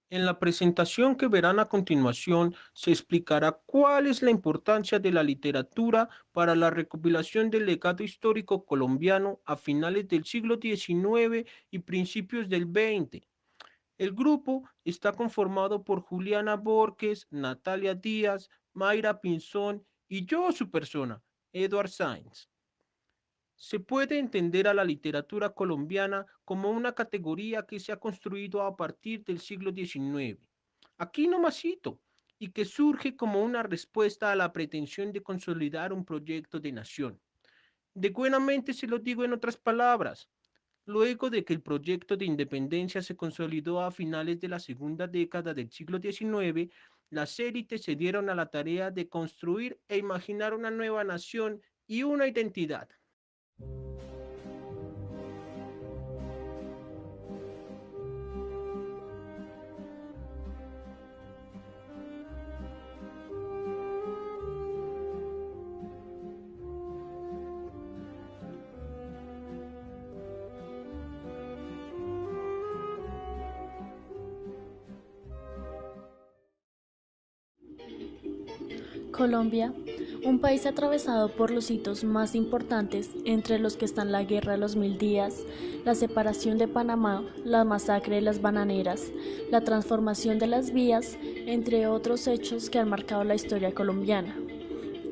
En la presentación que verán a continuación se explicará cuál es la importancia de la literatura para la recopilación del legado histórico colombiano a finales del siglo XIX y principios del XX. El grupo está conformado por Juliana Borges, Natalia Díaz, Mayra Pinzón y yo, su persona, Edward Sainz. Se puede entender a la literatura colombiana como una categoría que se ha construido a partir del siglo XIX, aquí nomasito, y que surge como una respuesta a la pretensión de consolidar un proyecto de nación. De buenamente se lo digo en otras palabras. Luego de que el proyecto de independencia se consolidó a finales de la segunda década del siglo XIX, las élites se dieron a la tarea de construir e imaginar una nueva nación y una identidad. Colombia, un país atravesado por los hitos más importantes, entre los que están la Guerra de los Mil Días, la separación de Panamá, la masacre de las bananeras, la transformación de las vías, entre otros hechos que han marcado la historia colombiana.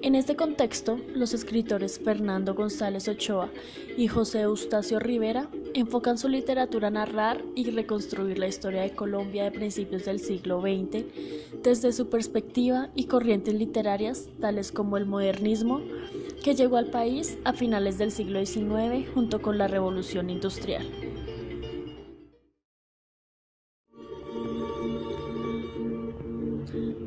En este contexto, los escritores Fernando González Ochoa y José Eustacio Rivera enfocan su literatura a narrar y reconstruir la historia de Colombia de principios del siglo XX desde su perspectiva y corrientes literarias tales como el modernismo, que llegó al país a finales del siglo XIX junto con la Revolución Industrial.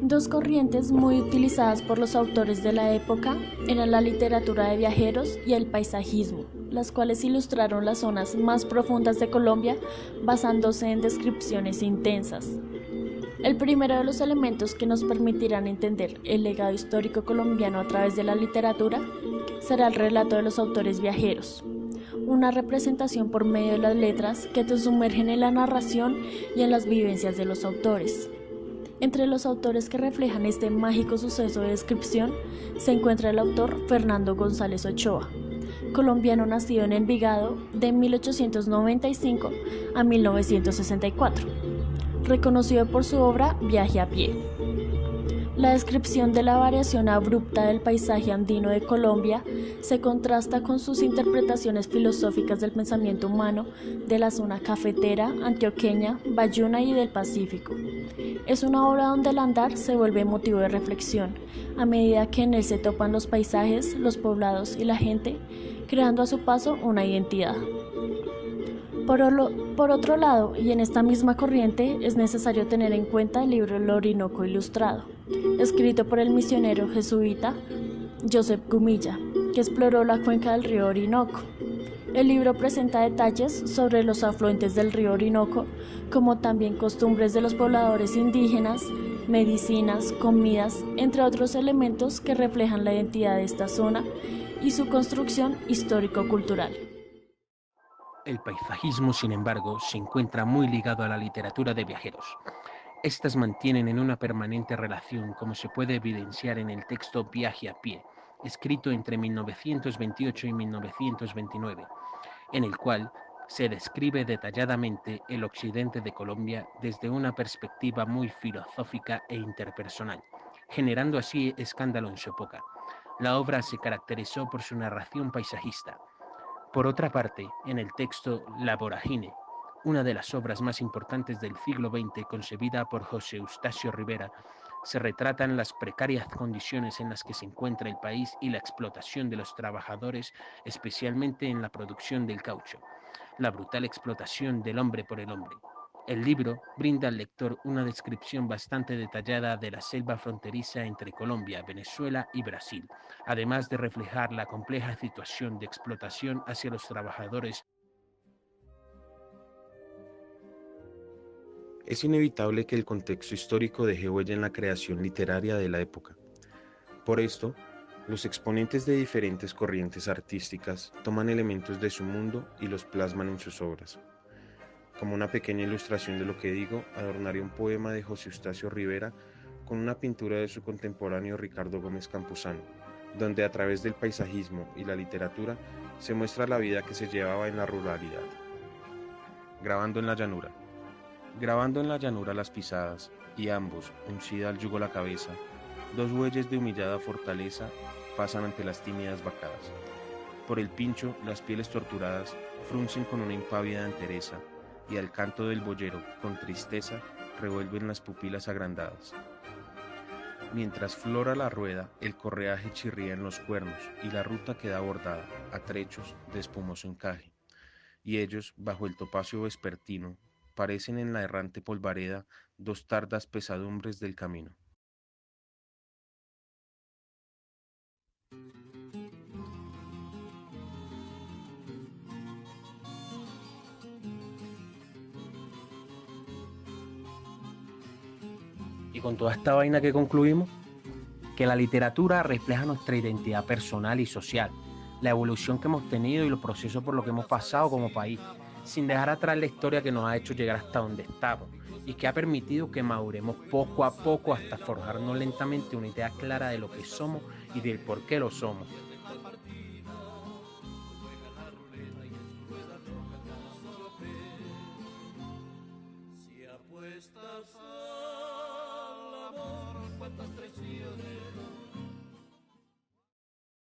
Dos corrientes muy utilizadas por los autores de la época eran la literatura de viajeros y el paisajismo, las cuales ilustraron las zonas más profundas de Colombia basándose en descripciones intensas. El primero de los elementos que nos permitirán entender el legado histórico colombiano a través de la literatura será el relato de los autores viajeros, una representación por medio de las letras que te sumergen en la narración y en las vivencias de los autores. Entre los autores que reflejan este mágico suceso de descripción se encuentra el autor Fernando González Ochoa, colombiano nacido en Envigado de 1895 a 1964, reconocido por su obra Viaje a pie. La descripción de la variación abrupta del paisaje andino de Colombia se contrasta con sus interpretaciones filosóficas del pensamiento humano de la zona cafetera, antioqueña, bayuna y del Pacífico. Es una obra donde el andar se vuelve motivo de reflexión, a medida que en él se topan los paisajes, los poblados y la gente, creando a su paso una identidad. Por otro lado, y en esta misma corriente, es necesario tener en cuenta el libro El Orinoco Ilustrado, escrito por el misionero jesuita Joseph Gumilla, que exploró la cuenca del río Orinoco. El libro presenta detalles sobre los afluentes del río Orinoco, como también costumbres de los pobladores indígenas, medicinas, comidas, entre otros elementos que reflejan la identidad de esta zona y su construcción histórico-cultural. El paisajismo, sin embargo, se encuentra muy ligado a la literatura de viajeros. Estas mantienen en una permanente relación, como se puede evidenciar en el texto Viaje a pie, escrito entre 1928 y 1929, en el cual se describe detalladamente el occidente de Colombia desde una perspectiva muy filosófica e interpersonal, generando así escándalo en su época. La obra se caracterizó por su narración paisajista. Por otra parte, en el texto La Voragine, una de las obras más importantes del siglo XX concebida por José Eustacio Rivera, se retratan las precarias condiciones en las que se encuentra el país y la explotación de los trabajadores, especialmente en la producción del caucho, la brutal explotación del hombre por el hombre. El libro brinda al lector una descripción bastante detallada de la selva fronteriza entre Colombia, Venezuela y Brasil, además de reflejar la compleja situación de explotación hacia los trabajadores. Es inevitable que el contexto histórico deje huella en la creación literaria de la época. Por esto, los exponentes de diferentes corrientes artísticas toman elementos de su mundo y los plasman en sus obras. Como una pequeña ilustración de lo que digo, adornaré un poema de José Eustacio Rivera con una pintura de su contemporáneo Ricardo Gómez Campuzano, donde a través del paisajismo y la literatura se muestra la vida que se llevaba en la ruralidad. Grabando en la llanura. Grabando en la llanura las pisadas, y ambos, uncida al yugo la cabeza, dos bueyes de humillada fortaleza pasan ante las tímidas vacadas. Por el pincho, las pieles torturadas fruncen con una impávida entereza, y al canto del boyero, con tristeza, revuelven las pupilas agrandadas. Mientras flora la rueda, el correaje chirría en los cuernos, y la ruta queda bordada, a trechos, de espumoso encaje. Y ellos, bajo el topacio vespertino, parecen en la errante polvareda dos tardas pesadumbres del camino. Y con toda esta vaina que concluimos, que la literatura refleja nuestra identidad personal y social, la evolución que hemos tenido y los procesos por los que hemos pasado como país, sin dejar atrás la historia que nos ha hecho llegar hasta donde estamos y que ha permitido que maduremos poco a poco hasta forjarnos lentamente una idea clara de lo que somos y del por qué lo somos.